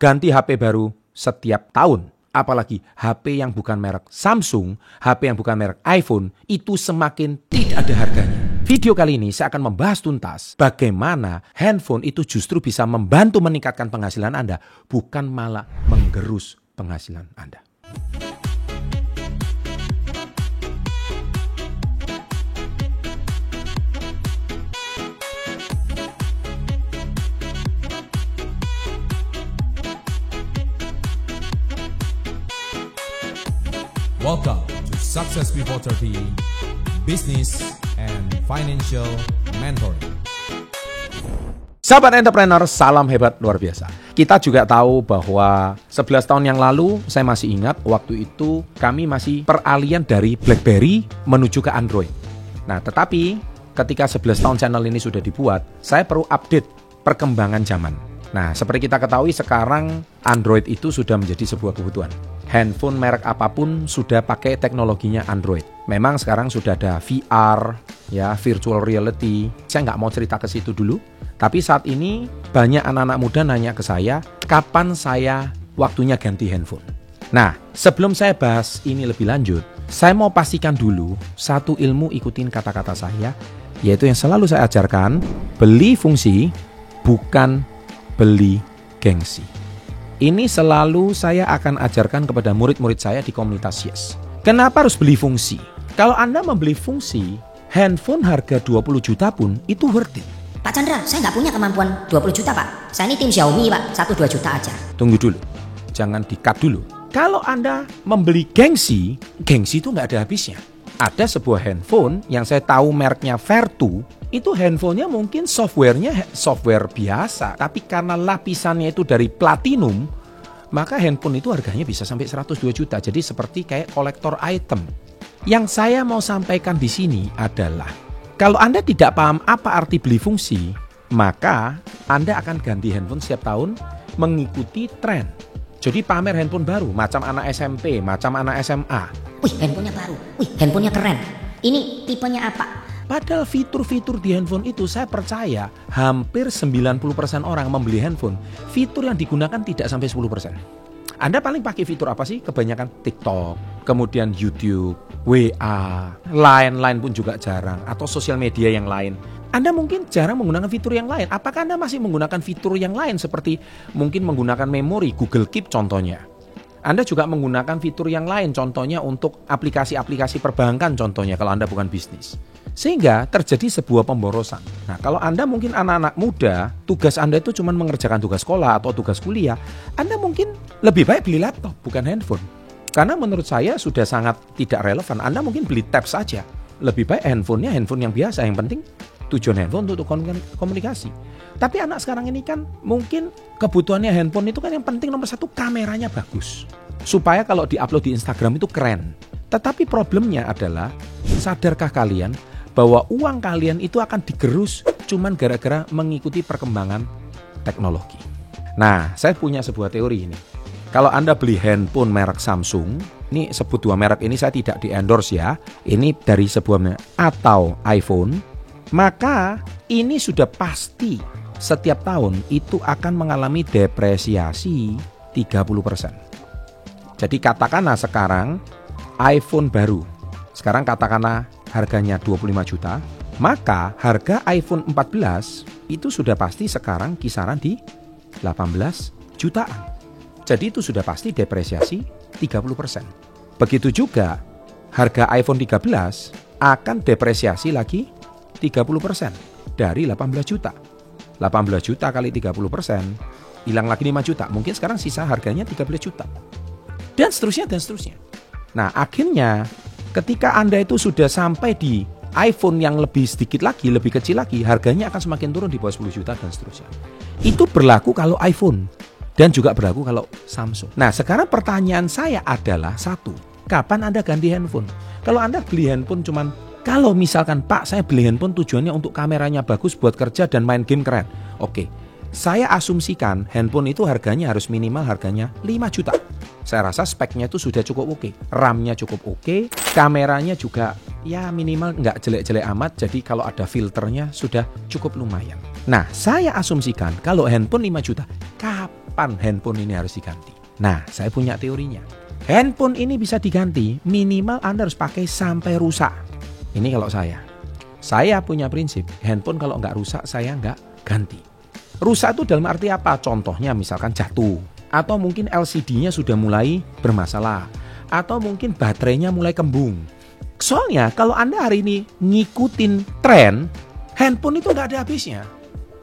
ganti HP baru setiap tahun. Apalagi HP yang bukan merek Samsung, HP yang bukan merek iPhone, itu semakin tidak ada harganya. Video kali ini saya akan membahas tuntas bagaimana handphone itu justru bisa membantu meningkatkan penghasilan Anda, bukan malah menggerus penghasilan Anda. Welcome to Success Before 30, Business and Financial Mentoring. Sahabat entrepreneur, salam hebat luar biasa. Kita juga tahu bahwa 11 tahun yang lalu, saya masih ingat waktu itu kami masih peralihan dari BlackBerry menuju ke Android. Nah, tetapi ketika 11 tahun channel ini sudah dibuat, saya perlu update perkembangan zaman. Nah, seperti kita ketahui sekarang Android itu sudah menjadi sebuah kebutuhan. Handphone merek apapun sudah pakai teknologinya Android. Memang sekarang sudah ada VR, ya, virtual reality. Saya nggak mau cerita ke situ dulu. Tapi saat ini banyak anak-anak muda nanya ke saya, kapan saya waktunya ganti handphone. Nah, sebelum saya bahas ini lebih lanjut, saya mau pastikan dulu satu ilmu, ikutin kata-kata saya, yaitu yang selalu saya ajarkan, beli fungsi, bukan beli gengsi. Ini selalu saya akan ajarkan kepada murid-murid saya di komunitas Yes. Kenapa harus beli fungsi? Kalau Anda membeli fungsi, handphone harga 20 juta pun itu worth it. Pak Chandra, saya nggak punya kemampuan 20 juta, Pak. Saya ini tim Xiaomi, Pak. 1-2 juta aja. Tunggu dulu. Jangan di-cut dulu. Kalau Anda membeli gengsi itu nggak ada habisnya. Ada sebuah handphone yang saya tahu mereknya Vertu, itu handphonenya mungkin softwarenya software biasa, tapi karena lapisannya itu dari platinum, maka handphone itu harganya bisa sampai 102 juta. Jadi seperti kayak kolektor item. Yang saya mau sampaikan di sini adalah, kalau Anda tidak paham apa arti beli fungsi, maka Anda akan ganti handphone setiap tahun mengikuti tren. Jadi pamer handphone baru, macam anak SMP, macam anak SMA. Wih, handphonenya baru. Wih, handphonenya keren. Ini tipenya apa? Padahal fitur-fitur di handphone itu saya percaya hampir 90% orang membeli handphone, fitur yang digunakan tidak sampai 10%. Anda paling pakai fitur apa sih? Kebanyakan TikTok, kemudian YouTube, WA, lain-lain pun juga jarang, atau sosial media yang lain. Anda mungkin jarang menggunakan fitur yang lain. Apakah Anda masih menggunakan fitur yang lain seperti mungkin menggunakan memori, Google Keep contohnya? Anda juga menggunakan fitur yang lain, contohnya untuk aplikasi-aplikasi perbankan contohnya kalau Anda bukan bisnis. Sehingga terjadi sebuah pemborosan. Nah, kalau Anda mungkin anak-anak muda, tugas Anda itu cuma mengerjakan tugas sekolah atau tugas kuliah, Anda mungkin lebih baik beli laptop, bukan handphone. Karena menurut saya sudah sangat tidak relevan. Anda mungkin beli tab saja. Lebih baik handphonenya handphone yang biasa. Yang penting tujuan handphone untuk komunikasi. Tapi anak sekarang ini kan mungkin kebutuhannya handphone itu kan yang penting nomor satu, kameranya bagus. Supaya kalau diupload di Instagram itu keren. Tetapi problemnya adalah, sadarkah kalian bahwa uang kalian itu akan digerus cuman gara-gara mengikuti perkembangan teknologi. Nah, saya punya sebuah teori ini. Kalau Anda beli handphone merek Samsung, ini sebut dua merek ini saya tidak di-endorse ya. Ini dari sebuah merek, atau iPhone, maka ini sudah pasti setiap tahun itu akan mengalami depresiasi 30%. Jadi katakanlah sekarang iPhone baru, sekarang katakanlah harganya 25 juta, maka harga iPhone 14 itu sudah pasti sekarang kisaran di 18 jutaan. Jadi itu sudah pasti depresiasi 30%. Begitu juga harga iPhone 13 akan depresiasi lagi 30% dari 18 juta. 18 juta kali 30%, hilang lagi 5 juta. Mungkin sekarang sisa harganya 13 juta. Dan seterusnya, dan seterusnya. Nah, akhirnya ketika Anda itu sudah sampai di iPhone yang lebih sedikit lagi, lebih kecil lagi, harganya akan semakin turun di bawah 10 juta dan seterusnya. Itu berlaku kalau iPhone dan juga berlaku kalau Samsung. Nah, sekarang pertanyaan saya adalah satu, kapan Anda ganti handphone? Kalau Anda beli handphone cuman, kalau misalkan Pak, saya beli handphone tujuannya untuk kameranya bagus buat kerja dan main game keren. Oke, saya asumsikan handphone itu harganya harus minimal harganya 5 juta. Saya rasa speknya itu sudah cukup oke. RAM-nya cukup oke, kameranya juga ya minimal nggak jelek-jelek amat. Jadi kalau ada filternya sudah cukup lumayan. Nah, saya asumsikan kalau handphone 5 juta, kapan handphone ini harus diganti? Nah, saya punya teorinya. Handphone ini bisa diganti minimal Anda harus pakai sampai rusak. Ini kalau saya. Saya punya prinsip, handphone kalau nggak rusak saya nggak ganti. Rusak itu dalam arti apa? Contohnya misalkan jatuh. Atau mungkin LCD-nya sudah mulai bermasalah. Atau mungkin baterainya mulai kembung. Soalnya kalau Anda hari ini ngikutin tren, handphone itu nggak ada habisnya.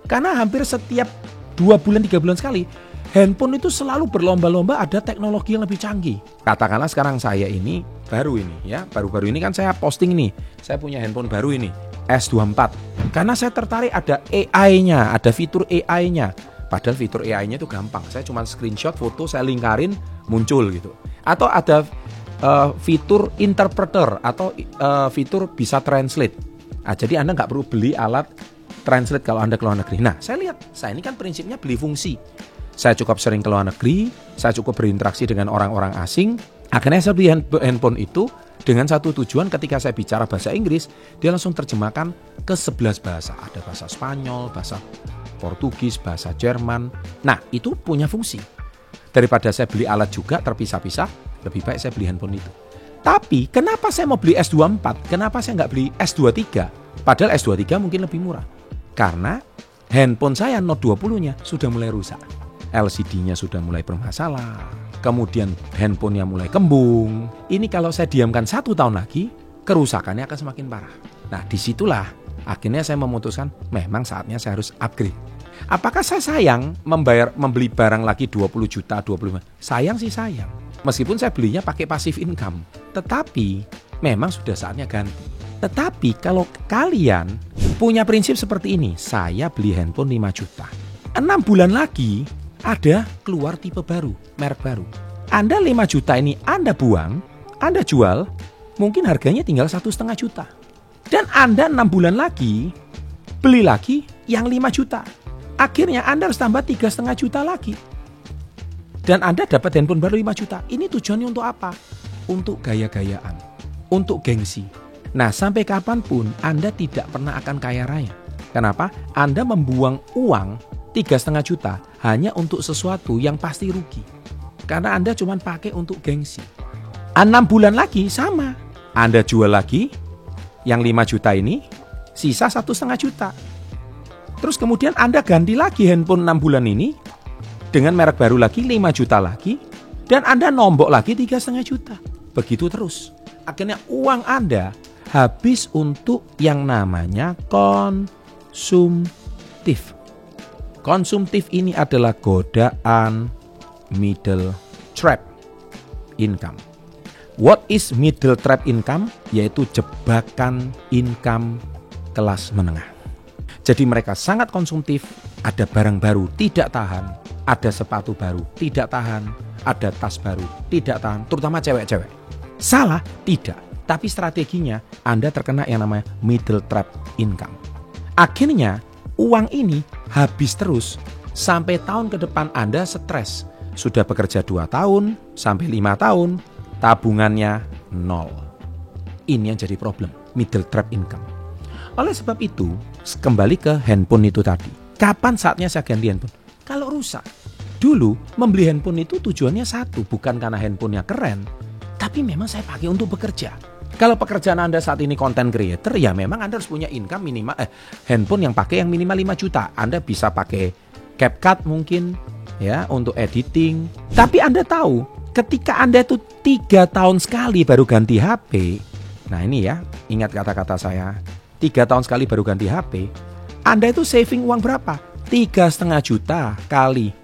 Karena hampir setiap 2 bulan, 3 bulan sekali, handphone itu selalu berlomba-lomba ada teknologi yang lebih canggih. Katakanlah sekarang saya ini, baru-baru ini kan saya posting nih, saya punya handphone baru ini, S24. Karena saya tertarik ada AI-nya, ada fitur AI-nya. Padahal fitur AI-nya itu gampang, saya cuma screenshot foto, saya lingkarin, muncul gitu. Atau ada fitur interpreter atau fitur bisa translate. Nah, jadi Anda nggak perlu beli alat translate kalau Anda ke luar negeri. Nah, saya lihat, saya ini kan prinsipnya beli fungsi. Saya cukup sering ke luar negeri, saya cukup berinteraksi dengan orang-orang asing. Akhirnya saya beli handphone itu dengan satu tujuan, ketika saya bicara bahasa Inggris, dia langsung terjemahkan ke 11 bahasa. Ada bahasa Spanyol, bahasa Portugis, bahasa Jerman. Nah, itu punya fungsi. Daripada saya beli alat juga terpisah-pisah, lebih baik saya beli handphone itu. Tapi kenapa saya mau beli S24? Kenapa saya nggak beli S23? Padahal S23 mungkin lebih murah. Karena handphone saya Note 20-nya sudah mulai rusak. LCD-nya sudah mulai bermasalah. Kemudian handphonenya mulai kembung. Ini kalau saya diamkan 1 tahun lagi, kerusakannya akan semakin parah. Nah, disitulah akhirnya saya memutuskan memang saatnya saya harus upgrade. Apakah saya sayang membeli barang lagi 20 juta, 25? Sayang sih sayang. Meskipun saya belinya pakai passive income. Tetapi memang sudah saatnya ganti. Tetapi kalau kalian punya prinsip seperti ini, saya beli handphone 5 juta. 6 bulan lagi ada keluar tipe baru, merek baru. Anda 5 juta ini Anda buang, Anda jual, mungkin harganya tinggal 1,5 juta. Dan Anda 6 bulan lagi beli lagi yang 5 juta. Akhirnya Anda harus tambah 3,5 juta lagi. Dan Anda dapat handphone baru 5 juta. Ini tujuannya untuk apa? Untuk gaya-gayaan, untuk gengsi. Nah, sampai kapanpun Anda tidak pernah akan kaya raya. Kenapa? Anda membuang uang 3,5 juta hanya untuk sesuatu yang pasti rugi. Karena Anda cuma pakai untuk gengsi. 6 bulan lagi sama. Anda jual lagi yang 5 juta ini, sisa 1,5 juta. Terus kemudian Anda ganti lagi handphone 6 bulan ini dengan merek baru lagi 5 juta lagi, dan Anda nombok lagi 3,5 juta. Begitu terus. Akhirnya uang Anda habis untuk yang namanya konsumtif. Konsumtif ini adalah godaan middle trap income. What is middle trap income? Yaitu jebakan income kelas menengah. Jadi mereka sangat konsumtif, ada barang baru tidak tahan, ada sepatu baru tidak tahan, ada tas baru tidak tahan, terutama cewek-cewek. Salah? Tidak. Tapi strateginya Anda terkena yang namanya middle trap income. Akhirnya uang ini habis terus sampai tahun ke depan Anda stres. Sudah bekerja 2 tahun sampai 5 tahun, tabungannya 0. Ini yang jadi problem, middle trap income. Oleh sebab itu, kembali ke handphone itu tadi. Kapan saatnya saya ganti handphone? Kalau rusak. Dulu membeli handphone itu tujuannya satu, bukan karena handphonenya keren, tapi memang saya pakai untuk bekerja. Kalau pekerjaan Anda saat ini content creator, ya memang Anda harus punya income minimal handphone yang pakai yang minimal 5 juta. Anda bisa pakai CapCut mungkin ya untuk editing. Tapi Anda tahu, ketika Anda itu 3 tahun sekali baru ganti HP. Nah, ini ya, ingat kata-kata saya. 3 tahun sekali baru ganti HP, Anda itu saving uang berapa? 3,5 juta kali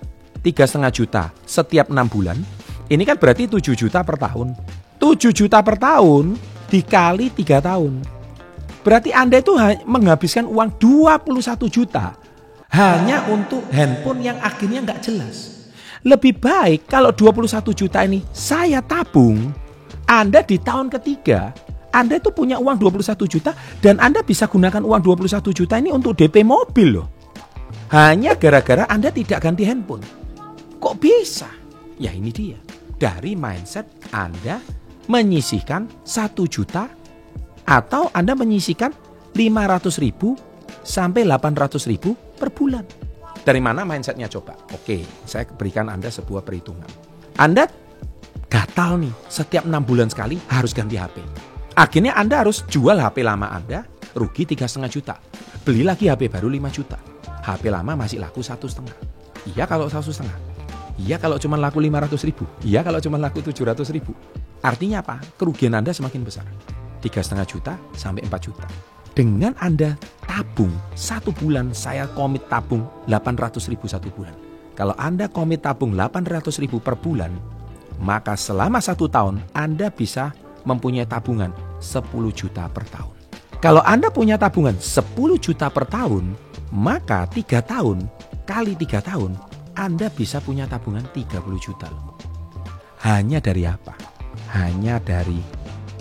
3,5 juta setiap 6 bulan. Ini kan berarti 7 juta per tahun. 7 juta per tahun dikali 3 tahun. Berarti Anda itu menghabiskan uang 21 juta hanya untuk handphone yang akhirnya nggak jelas. Lebih baik kalau 21 juta ini saya tabung, Anda di tahun ketiga Anda itu punya uang 21 juta dan Anda bisa gunakan uang 21 juta ini untuk DP mobil loh. Hanya gara-gara Anda tidak ganti handphone. Kok bisa? Ya ini dia. Dari mindset Anda menyisihkan 1 juta atau Anda menyisihkan 500.000 sampai 800.000 per bulan. Dari mana mindsetnya coba? Oke, saya berikan Anda sebuah perhitungan. Anda gatal nih, setiap 6 bulan sekali harus ganti HP. Akhirnya Anda harus jual HP lama Anda, rugi 3,5 juta. Beli lagi HP baru 5 juta. HP lama masih laku 1,5. Iya kalau 1,5. Iya kalau cuma laku 500.000. Iya kalau cuma laku 700.000. Artinya apa? Kerugian Anda semakin besar. 3,5 juta sampai 4 juta. Dengan Anda tabung 1 bulan, saya komit tabung 800.000 1 bulan. Kalau Anda komit tabung 800.000 per bulan, maka selama 1 tahun Anda bisa mempunyai tabungan 10 juta per tahun. Kalau Anda punya tabungan 10 juta per tahun, maka 3 tahun kali 3 tahun Anda bisa punya tabungan 30 juta. Hanya dari apa? Hanya dari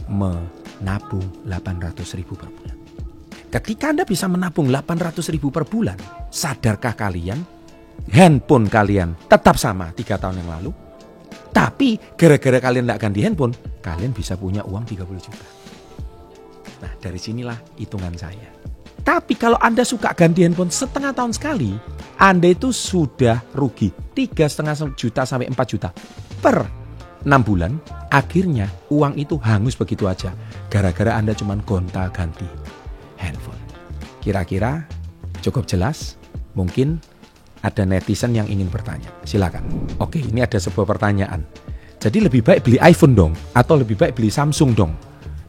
menabung 800.000 per bulan. Ketika Anda bisa menabung 800.000 per bulan, sadarkah kalian handphone kalian tetap sama 3 tahun yang lalu? Tapi gara-gara kalian tidak ganti handphone, kalian bisa punya uang 30 juta. Nah, dari sinilah hitungan saya. Tapi kalau Anda suka ganti handphone setengah tahun sekali, Anda itu sudah rugi 3,5 juta sampai 4 juta per 6 bulan. Akhirnya uang itu hangus begitu aja gara-gara Anda cuma gonta-ganti handphone. Kira-kira cukup jelas? Mungkin ada netizen yang ingin bertanya. Silakan. Oke, ini ada sebuah pertanyaan. Jadi lebih baik beli iPhone dong atau lebih baik beli Samsung dong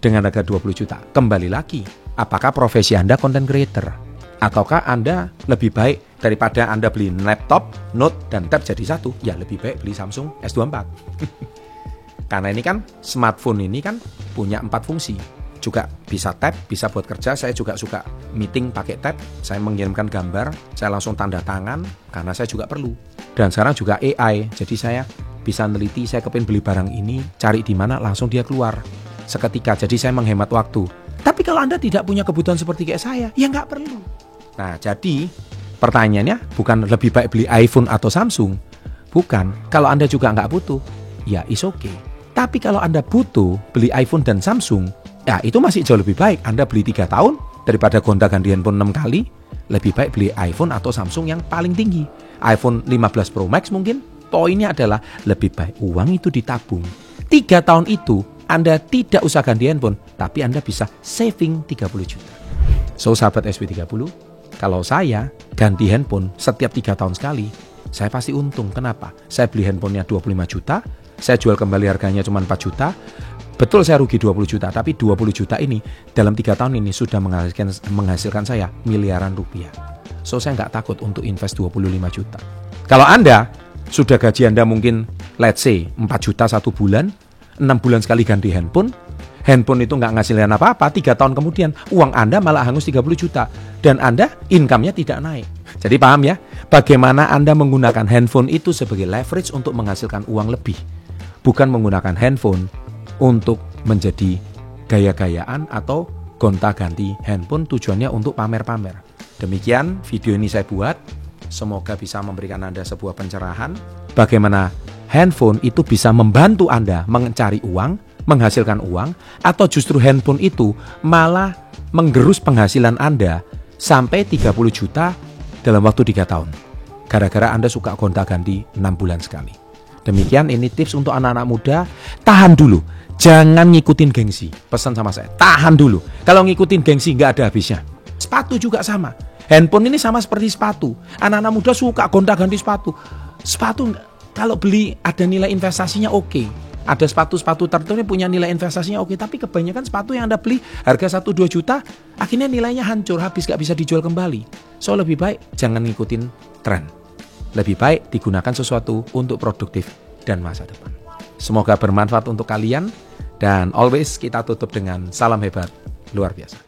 dengan harga 20 juta? Kembali lagi, apakah profesi Anda content creator? Ataukah Anda lebih baik daripada Anda beli laptop, note, dan tab jadi satu? Ya lebih baik beli Samsung S24. Karena ini kan smartphone ini kan punya 4 fungsi. Juga bisa tab, bisa buat kerja. Saya juga suka meeting pakai tab. Saya mengirimkan gambar, saya langsung tanda tangan karena saya juga perlu. Dan sekarang juga AI. Jadi saya bisa neliti, saya kepin beli barang ini, cari di mana langsung dia keluar seketika. Jadi saya menghemat waktu. Tapi kalau Anda tidak punya kebutuhan seperti kayak saya, ya nggak perlu. Nah, jadi pertanyaannya bukan lebih baik beli iPhone atau Samsung. Bukan. Kalau Anda juga nggak butuh, ya is okay. Tapi kalau Anda butuh beli iPhone dan Samsung, ya itu masih jauh lebih baik. Anda beli 3 tahun daripada gonta-ganti handphone 6 kali. Lebih baik beli iPhone atau Samsung yang paling tinggi. iPhone 15 Pro Max mungkin. Poinnya adalah lebih baik uang itu ditabung. 3 tahun itu Anda tidak usah ganti handphone, tapi Anda bisa saving 30 juta. So sahabat SW30, kalau saya ganti handphone setiap 3 tahun sekali, saya pasti untung. Kenapa? Saya beli handphonenya 25 juta, saya jual kembali harganya cuma 4 juta. Betul saya rugi 20 juta, tapi 20 juta ini dalam 3 tahun ini sudah menghasilkan saya miliaran rupiah. So saya nggak takut untuk invest 25 juta. Kalau Anda sudah gaji Anda mungkin let's say 4 juta 1 bulan, 6 bulan sekali ganti handphone itu nggak ngasilkan apa-apa, 3 tahun kemudian uang Anda malah hangus 30 juta dan Anda income-nya tidak naik. Jadi paham ya, bagaimana Anda menggunakan handphone itu sebagai leverage untuk menghasilkan uang lebih, bukan menggunakan handphone untuk menjadi gaya-gayaan atau gonta-ganti handphone tujuannya untuk pamer-pamer. Demikian video ini saya buat, semoga bisa memberikan Anda sebuah pencerahan bagaimana handphone itu bisa membantu Anda mencari uang, menghasilkan uang, atau justru handphone itu malah menggerus penghasilan Anda sampai 30 juta dalam waktu 3 tahun. Gara-gara Anda suka gonta-ganti 6 bulan sekali. Demikian ini tips untuk anak-anak muda, tahan dulu. Jangan ngikutin gengsi. Pesan sama saya, tahan dulu. Kalau ngikutin gengsi nggak ada habisnya. Sepatu juga sama. Handphone ini sama seperti sepatu. Anak-anak muda suka gonta-ganti sepatu. Sepatu kalau beli ada nilai investasinya oke. Ada sepatu-sepatu tertentu punya nilai investasinya oke. Tapi kebanyakan sepatu yang Anda beli harga 1-2 juta, akhirnya nilainya hancur, habis nggak bisa dijual kembali. So lebih baik jangan ngikutin tren. Lebih baik digunakan sesuatu untuk produktif dan masa depan. Semoga bermanfaat untuk kalian. Dan always kita tutup dengan salam hebat luar biasa.